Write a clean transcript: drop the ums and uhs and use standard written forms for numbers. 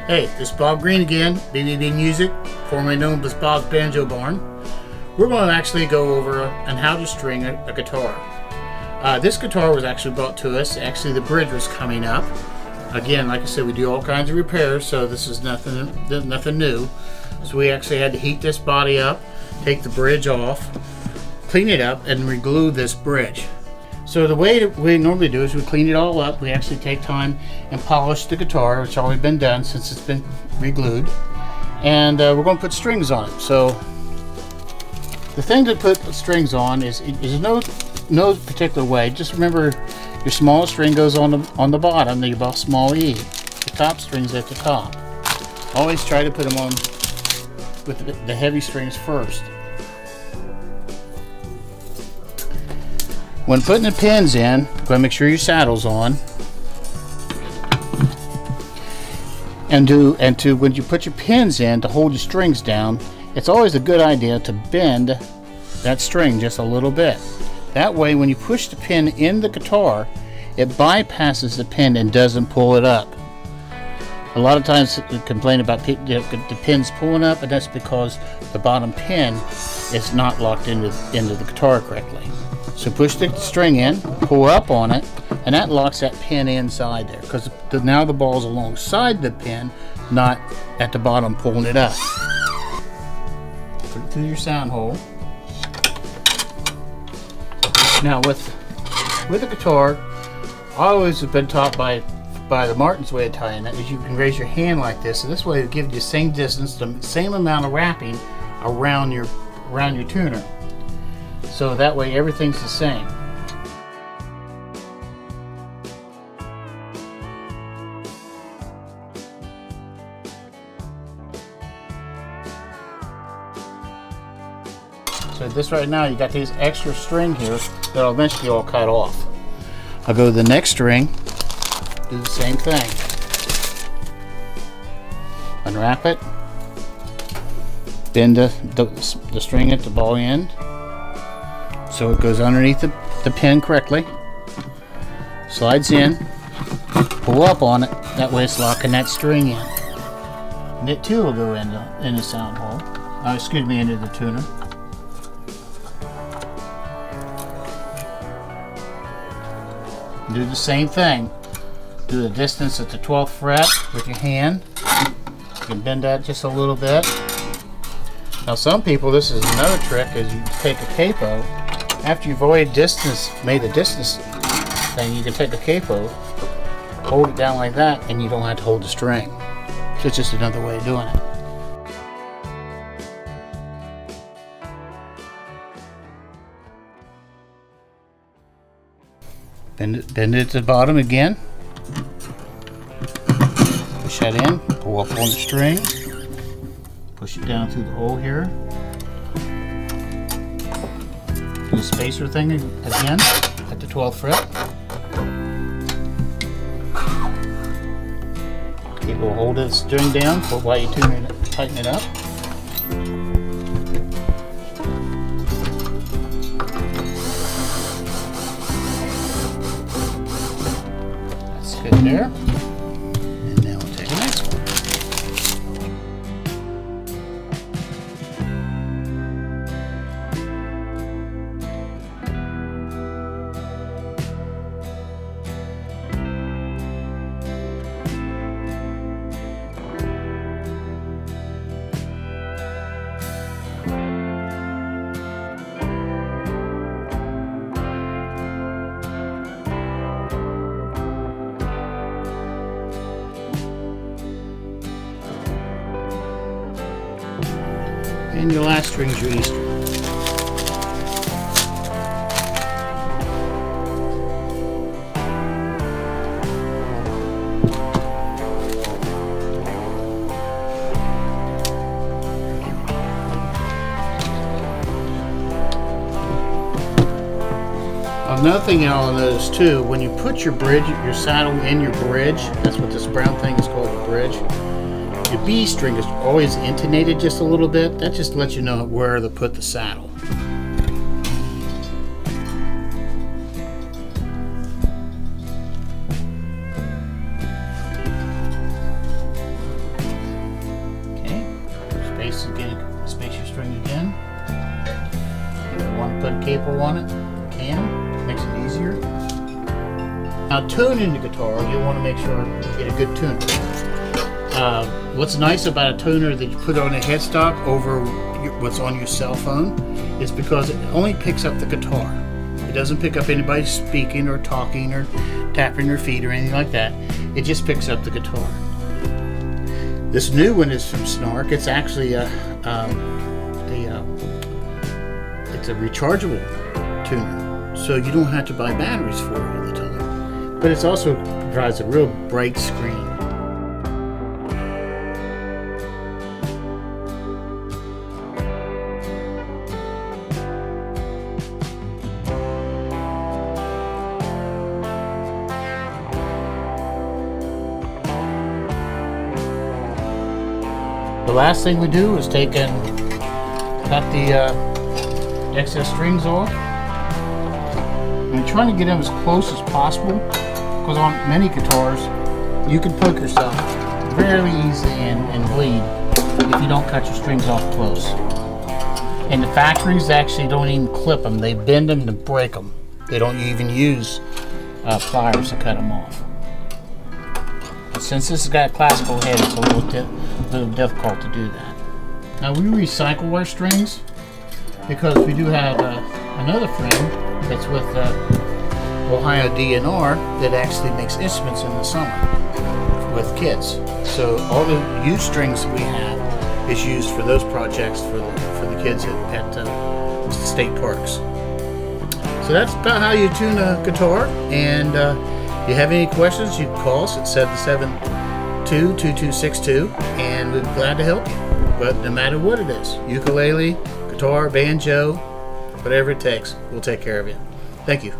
Hey, this is Bob Green again, BBB Music, formerly known as Bobs Banjo Barn. We're going to actually go over on how to string a guitar. This guitar was actually brought to us. Actually, the bridge was coming up. Again, like I said, we do all kinds of repairs, so this is nothing new. So we actually had to heat this body up, take the bridge off, clean it up, and re-glue this bridge. So the way we normally do is we clean it all up. We actually take time and polish the guitar, which has already been done since it's been re-glued. And we're going to put strings on it. So the thing to put strings on is no particular way. Just remember, your smallest string goes on the bottom, the small E. The top string's at the top. Always try to put them on with the heavy strings first. When putting the pins in, go ahead and make sure your saddle's on. And when you put your pins in to hold your strings down, it's always a good idea to bend that string just a little bit. That way, when you push the pin in the guitar, it bypasses the pin and doesn't pull it up. A lot of times we complain about the pins pulling up, and that's because the bottom pin is not locked into the guitar correctly. So push the string in, pull up on it, and that locks that pin inside there, because now the ball's alongside the pin, not at the bottom pulling it up. Put it through your sound hole. Now with the guitar, I always have been taught by the Martin's way of tying it, is you can raise your hand like this, and this way it'll give you the same distance, the same amount of wrapping around your tuner. So that way everything's the same. So this right now, you got these extra string here that'll eventually all cut off. I'll go to the next string, do the same thing. Unwrap it, bend the string at the ball end so it goes underneath the pin correctly, slides in, pull up on it, that way it's locking that string in. And it too will go in the sound hole, into the tuner. Do the same thing. Do the distance at the 12th fret with your hand. You can bend that just a little bit. Now some people, this is another trick, is you take a capo. After you've already made the distance thing, you can take a capo, hold it down like that, and you don't have to hold the string. So it's just another way of doing it. Bend it to the bottom again. Push that in, pull up on the string, push it down through the hole here. Do the spacer thing again at the 12th fret. Okay, we'll hold the string down while you tighten it up. That's good there. And now we'll take the next one. And your last string is your E string. Another thing y'all notice too, when you put your saddle in your bridge, that's what this brown thing is called, the bridge. Your B string is always intonated just a little bit. That just lets you know where to put the saddle. paper on it, makes it easier. Now tuning the guitar, you want to make sure you get a good tuner. What's nice about a tuner that you put on a headstock over what's on your cell phone is because it only picks up the guitar. It doesn't pick up anybody speaking or talking or tapping their feet or anything like that. It just picks up the guitar. This new one is from Snark. It's actually it's a rechargeable tuner, so you don't have to buy batteries for it all the time. But it also provides a real bright screen. The last thing we do is take and cut the excess strings off. I'm trying to get them as close as possible because on many guitars you can poke yourself very easily and bleed if you don't cut your strings off close. And the factories actually don't even clip them, they bend them to break them. They don't even use pliers to cut them off. But since this has got a classical head, it's a little difficult to do that. Now we recycle our strings because we do have another friend that's with Ohio DNR that actually makes instruments in the summer with kids. So all the used strings that we have is used for those projects for the kids at state parks. So that's about how you tune a guitar. And if you have any questions, you can call us at 772-2262 and we'd be glad to help you. But no matter what it is, ukulele, guitar, banjo, whatever it takes, we'll take care of you. Thank you.